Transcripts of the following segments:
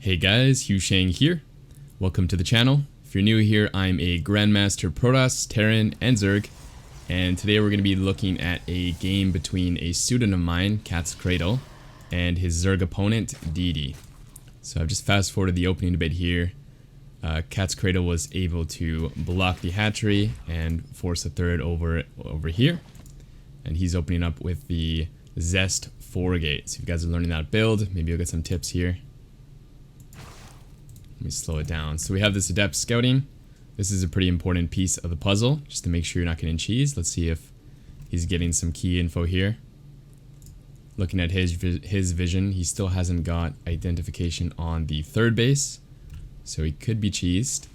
Hey guys, Hugh Shang here. Welcome to the channel. If you're new here, I'm a Grandmaster Protoss, Terran, and Zerg, and today we're going to be looking at a game between a student of mine, Cat's Cradle, and his Zerg opponent, Didi. So I've just fast forwarded the opening a bit here. Cat's Cradle was able to block the hatchery and force a third over here, and he's opening up with the Zest 4 gate. So if you guys are learning that build, maybe you'll get some tips here. Let me slow it down. So we have this Adept Scouting. This is a pretty important piece of the puzzle, just to make sure you're not getting cheesed. Let's see if he's getting some key info here. Looking at his vision, he still hasn't got identification on the third base, so he could be cheesed.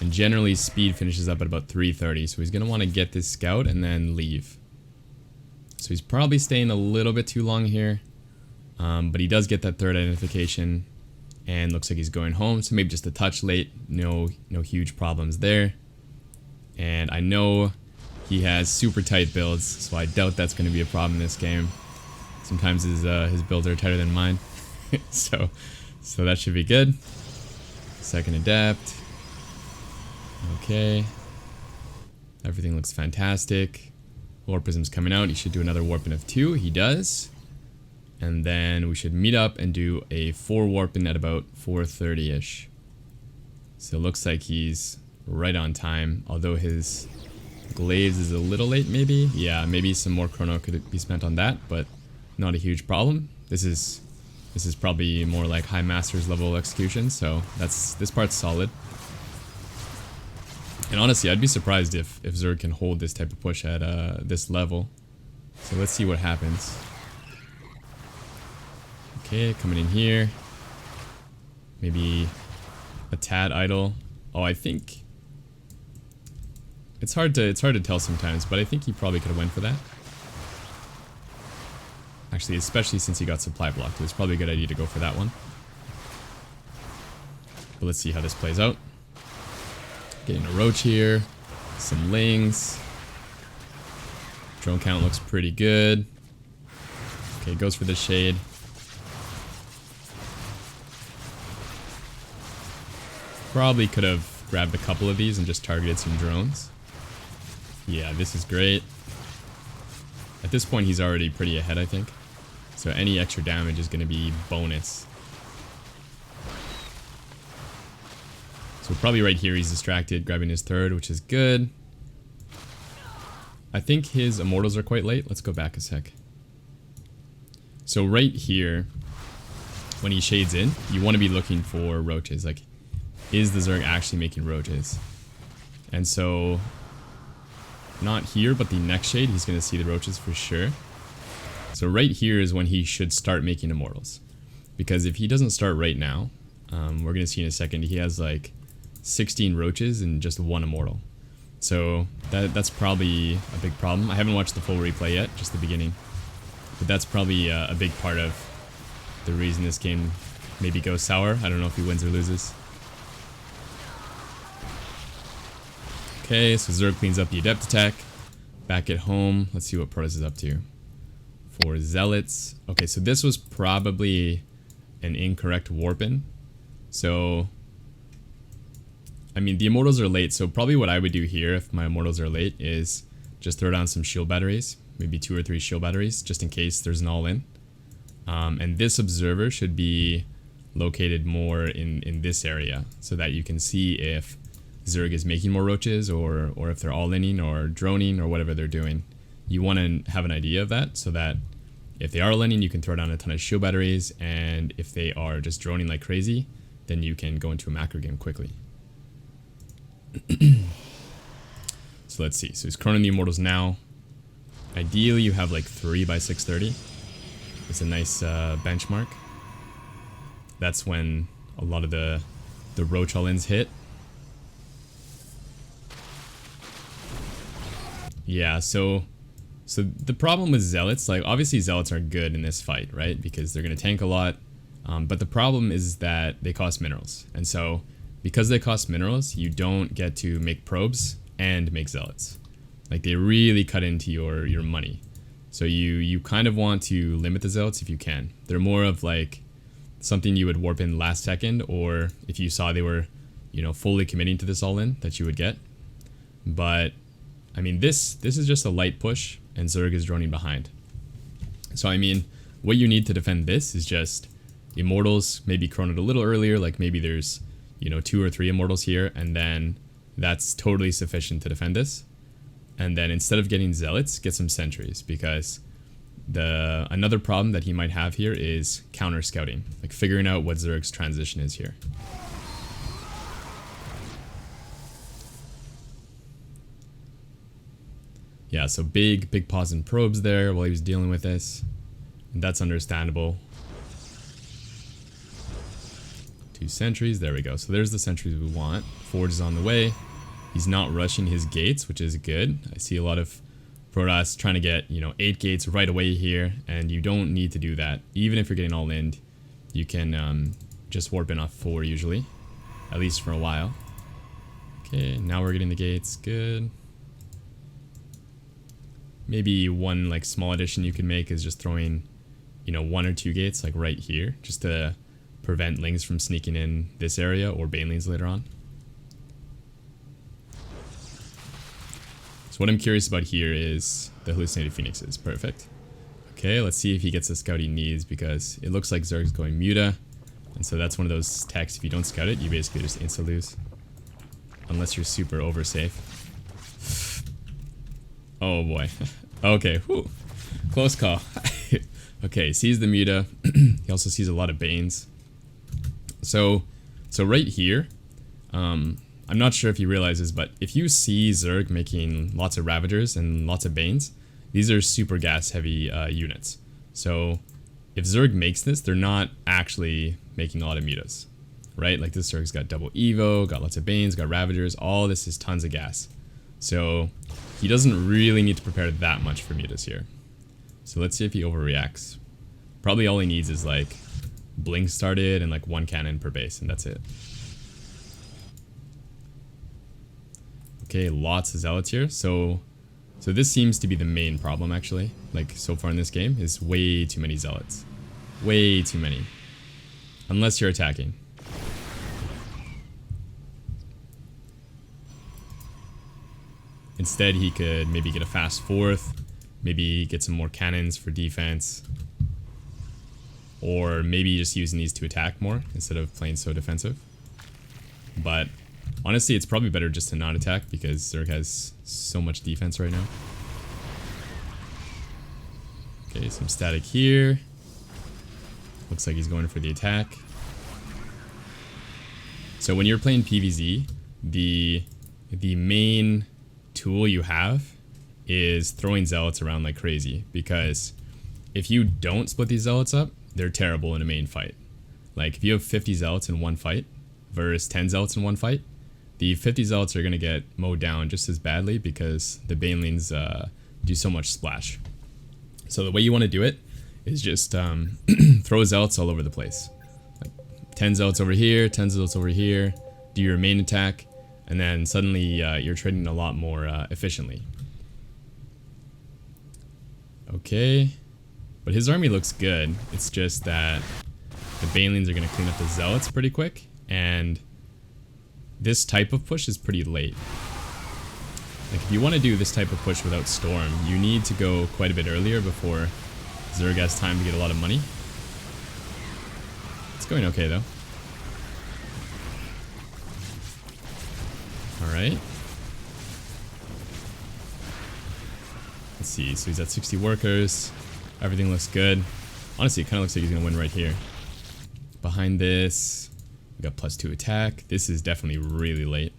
And generally, speed finishes up at about 330, so he's going to want to get this scout and then leave. So he's probably staying a little bit too long here, but he does get that third identification, and looks like he's going home. So maybe just a touch late. No huge problems there. And I know he has super tight builds, so I doubt that's going to be a problem in this game. Sometimes his builds are tighter than mine, so that should be good. Second Adept. Okay. Everything looks fantastic. Warp Prism's coming out. He should do another warping of 2. He does. And then we should meet up and do a 4 warping at about 4:30-ish. So it looks like he's right on time. Although his glaives is a little late, maybe. Yeah, maybe some more chrono could be spent on that, but not a huge problem. This is probably more like high masters level execution, so this part's solid. And honestly, I'd be surprised if Zerg can hold this type of push at this level. So let's see what happens. Okay, coming in here. Maybe a tad idle. Oh, I think it's hard to tell sometimes, but I think he probably could have went for that. Actually, especially since he got supply blocked, it was probably a good idea to go for that one. But let's see how this plays out. Getting a roach here, some lings. Drone count looks pretty good. Okay, goes for the shade. Probably could have grabbed a couple of these and just targeted some drones. Yeah, this is great. At this point, he's already pretty ahead, I think. So any extra damage is going to be bonus. So probably right here he's distracted, grabbing his third, which is good. I think his immortals are quite late. Let's go back a sec. So right here, when he shades in, you want to be looking for roaches. Like, is the Zerg actually making roaches? And so, not here, but the next shade, he's going to see the roaches for sure. So right here is when he should start making immortals. Because if he doesn't start right now, we're going to see in a second, he has like 16 roaches and just 1 immortal. So that's probably a big problem. I haven't watched the full replay yet, just the beginning. But that's probably a big part of the reason this game maybe goes sour. I don't know if he wins or loses. Okay, so Zerg cleans up the Adept attack. Back at home, let's see what Protoss is up to. For Zealots. Okay, so this was probably an incorrect warp-in. So I mean, the immortals are late, so probably what I would do here if my immortals are late is just throw down some shield batteries, maybe 2 or 3 shield batteries, just in case there's an all-in. And this observer should be located more in this area, so that you can see if Zerg is making more roaches, or if they're all-inning or droning or whatever they're doing. You want to have an idea of that, so that if they are all-inning, you can throw down a ton of shield batteries, and if they are just droning like crazy, then you can go into a macro game quickly. So let's see. So he's chroning the immortals now. Ideally, you have like 3 by 630. It's a nice benchmark. That's when a lot of the roach all-ins hit. Yeah, so the problem with Zealots, like obviously Zealots are good in this fight, right? Because they're going to tank a lot. But the problem is that they cost minerals. And so because they cost minerals, you don't get to make probes and make Zealots. Like, they really cut into your money. So you kind of want to limit the zealots if you can. They're more of like something you would warp in last second, or if you saw they were, you know, fully committing to this all in, that you would get. But I mean, this is just a light push, and Zerg is droning behind. So I mean, what you need to defend this is just immortals, maybe chronoed a little earlier, like maybe there's, you know, 2 or 3 immortals here, and then that's totally sufficient to defend this. And then instead of getting zealots, get some sentries, because another problem that he might have here is counter scouting, like figuring out what Zerg's transition is here. Yeah, so big pause and probes there while he was dealing with this, and that's understandable. 2 sentries, there we go. So there's the sentries we want. Forge is on the way. He's not rushing his gates, which is good. I see a lot of Protoss trying to get, you know, 8 gates right away here, and you don't need to do that. Even if you're getting all in, you can just warp in off 4 usually, at least for a while. Okay, now we're getting the gates, good. Maybe one like small addition you can make is just throwing, you know, 1 or 2 gates like right here, just to prevent lings from sneaking in this area, or banelings later on. So what I'm curious about here is the hallucinated phoenixes. Perfect. Okay, let's see if he gets the scout he needs, because it looks like Zerg's going muta, and so that's one of those techs, if you don't scout it, you basically just insta lose, unless you're super over safe. Oh boy. Okay, whew. Close call. Okay, sees the muta. He also sees a lot of banes. So right here, I'm not sure if he realizes, but if you see Zerg making lots of Ravagers and lots of Banes, these are super gas heavy units. So if Zerg makes this, they're not actually making a lot of mutas, right? Like this Zerg's got double Evo, got lots of Banes, got Ravagers, all this is tons of gas. So he doesn't really need to prepare that much for mutas here. So let's see if he overreacts. Probably all he needs is like Blink started and like 1 cannon per base, and that's it. Okay, lots of zealots here. So this seems to be the main problem actually. Like so far in this game is way too many zealots. Way too many. Unless you're attacking. Instead he could maybe get a fast 4th, maybe get some more cannons for defense, or maybe just using these to attack more instead of playing so defensive. But honestly, it's probably better just to not attack, because Zerg has so much defense right now. Okay, some static here. Looks like he's going for the attack. So when you're playing PvZ, the main tool you have is throwing zealots around like crazy, because if you don't split these zealots up, they're terrible in a main fight. Like if you have 50 zealots in one fight versus 10 zealots in one fight, the 50 zealots are going to get mowed down just as badly, because the banelings do so much splash. So the way you want to do it is just throw zealots all over the place. Like 10 zealots over here, 10 zealots over here, do your main attack, and then suddenly you're trading a lot more efficiently. Okay, but his army looks good. It's just that the banelings are going to clean up the zealots pretty quick, and this type of push is pretty late. Like if you want to do this type of push without Storm, you need to go quite a bit earlier before Zerg has time to get a lot of money. It's going okay though. Alright. Let's see, so he's at 60 workers. Everything looks good. Honestly, it kind of looks like he's going to win right here. Behind this, we got +2 attack. This is definitely really late,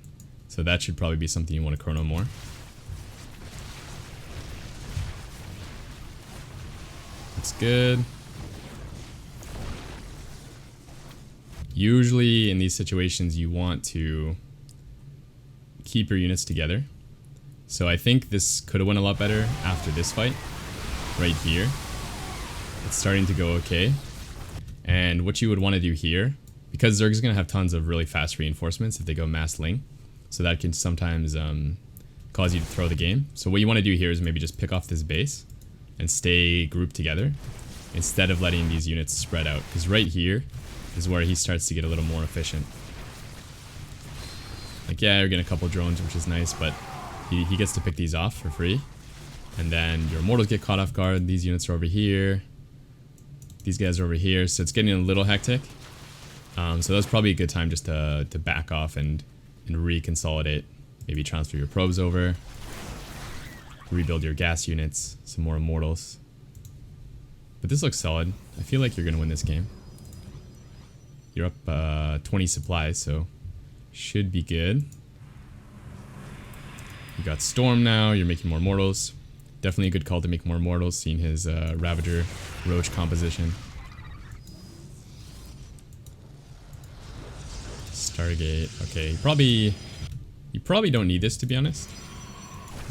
so that should probably be something you want to chrono more. Looks good. Usually in these situations you want to keep your units together. So I think this could have went a lot better after this fight. Right here. It's starting to go okay. And what you would want to do here, because Zerg is going to have tons of really fast reinforcements if they go mass ling, so that can sometimes cause you to throw the game. So what you want to do here is maybe just pick off this base and stay grouped together instead of letting these units spread out. Because right here is where he starts to get a little more efficient. Like, yeah, you're getting a couple drones, which is nice, but he gets to pick these off for free. And then your immortals get caught off guard. These units are over here. These guys are over here. So it's getting a little hectic. So that's probably a good time just to back off and reconsolidate. Maybe transfer your probes over. Rebuild your gas units. Some more immortals. But this looks solid. I feel like you're going to win this game. You're up 20 supplies, so should be good. You got Storm now. You're making more mortals. Definitely a good call to make more mortals, seeing his Ravager Roach composition. Stargate. Okay, you probably don't need this, to be honest.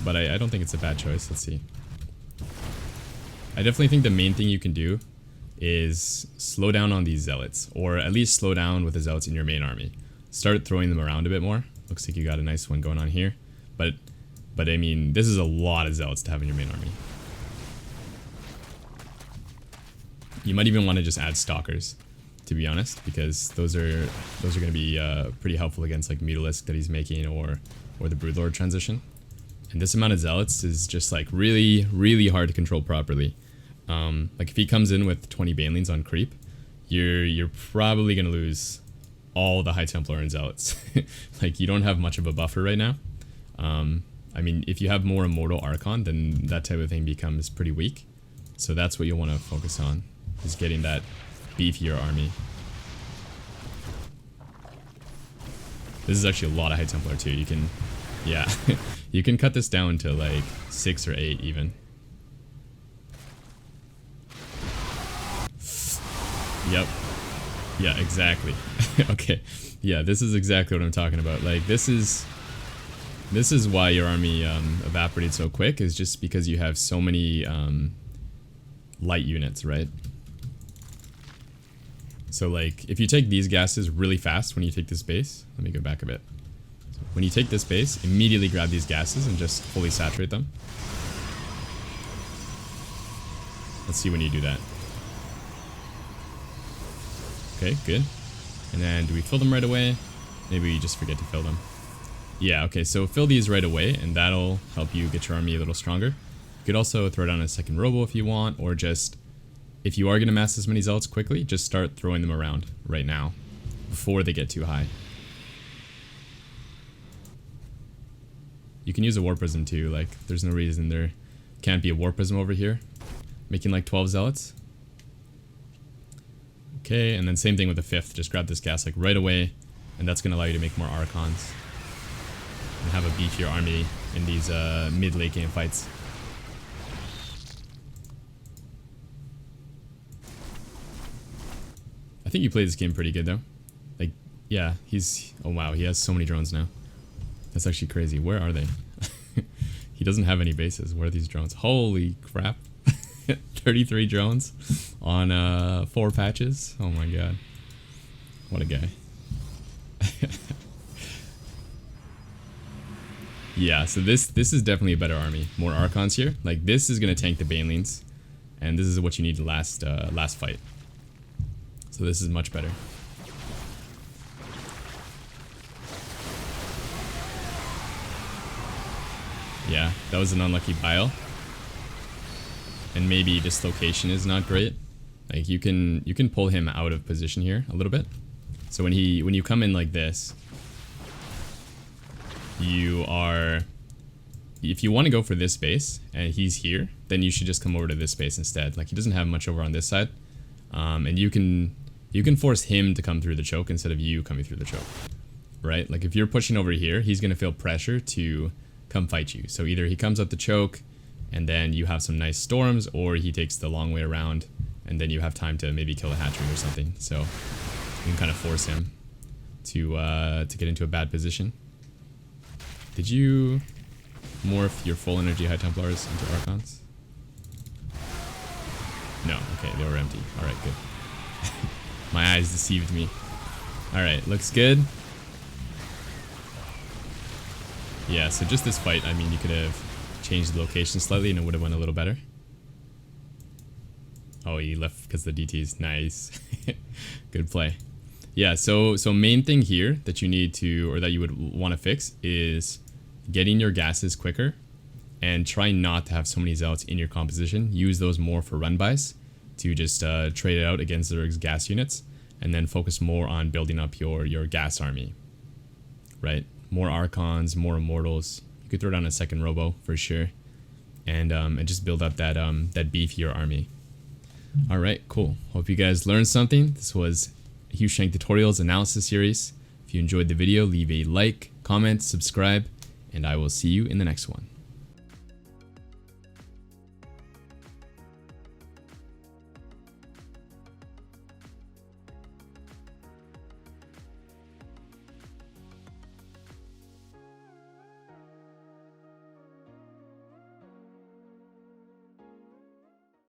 But I don't think it's a bad choice. Let's see. I definitely think the main thing you can do is slow down on these zealots, or at least slow down with the zealots in your main army. Start throwing them around a bit more. Looks like you got a nice one going on here. But I mean, this is a lot of zealots to have in your main army. You might even want to just add stalkers, to be honest, because those are going to be pretty helpful against like Mutalisk that he's making, or the Broodlord transition. And this amount of zealots is just like really, really hard to control properly. Like if he comes in with 20 banelings on creep, you're probably going to lose all the High Templar and zealots. Like you don't have much of a buffer right now. I mean, if you have more Immortal Archon, then that type of thing becomes pretty weak. So that's what you'll want to focus on, is getting that beefier army. This is actually a lot of High Templar too. You can, yeah, you can cut this down to like 6 or 8 even. Yep. Yeah, exactly. Okay. Yeah, this is exactly what I'm talking about. Like, this is why your army evaporated so quick, is just because you have so many light units, right? So, like, if you take these gases really fast when you take this base, let me go back a bit. So when you take this base, immediately grab these gases and just fully saturate them. Let's see when you do that. Okay, good. And then do we fill them right away? Maybe we just forget to fill them. Yeah, okay, so fill these right away, and that'll help you get your army a little stronger. You could also throw down a second robo if you want, or just, if you are going to mass as many zealots quickly, just start throwing them around right now, before they get too high. You can use a War Prism too, like, there's no reason there can't be a War Prism over here, making like 12 zealots. Okay, and then same thing with the 5th, just grab this gas like right away, and that's going to allow you to make more Archons. And have a beefier army in these mid-late game fights. I think you played this game pretty good though. Like, yeah, oh wow, he has so many drones now. That's actually crazy. Where are they? He doesn't have any bases. Where are these drones? Holy crap. 33 drones on 4 patches. Oh my god. What a guy. Yeah, so this is definitely a better army. More Archons here. Like, this is going to tank the Banelings, and this is what you need to last fight. So this is much better. Yeah, that was an unlucky bile. And maybe dislocation is not great. Like, you can pull him out of position here a little bit. So when you come in like this, if you want to go for this base and he's here, then you should just come over to this base instead. Like, he doesn't have much over on this side, and you can force him to come through the choke instead of you coming through the choke, right? Like, if you're pushing over here, he's gonna feel pressure to come fight you. So either he comes up the choke and then you have some nice storms, or he takes the long way around and then you have time to maybe kill a hatchery or something. So you can kind of force him to get into a bad position. Did you morph your full energy High Templars into Archons? No, okay, they were empty. Alright, good. My eyes deceived me. Alright, looks good. Yeah, so just this fight, I mean, you could have changed the location slightly and it would have went a little better. Oh, he left because the DT's nice. Good play. Yeah, so main thing here that you need to, or that you would want to fix, is getting your gases quicker, and try not to have so many zealots in your composition. Use those more for run bys to just trade it out against Zerg's gas units, and then focus more on building up your gas army. Right, more Archons, more Immortals. You could throw down a second Robo for sure, and just build up that beefier army. All right, cool. Hope you guys learned something. This was Huge Shank Tutorials analysis series. If you enjoyed the video, leave a like, comment, subscribe, and I will see you in the next one.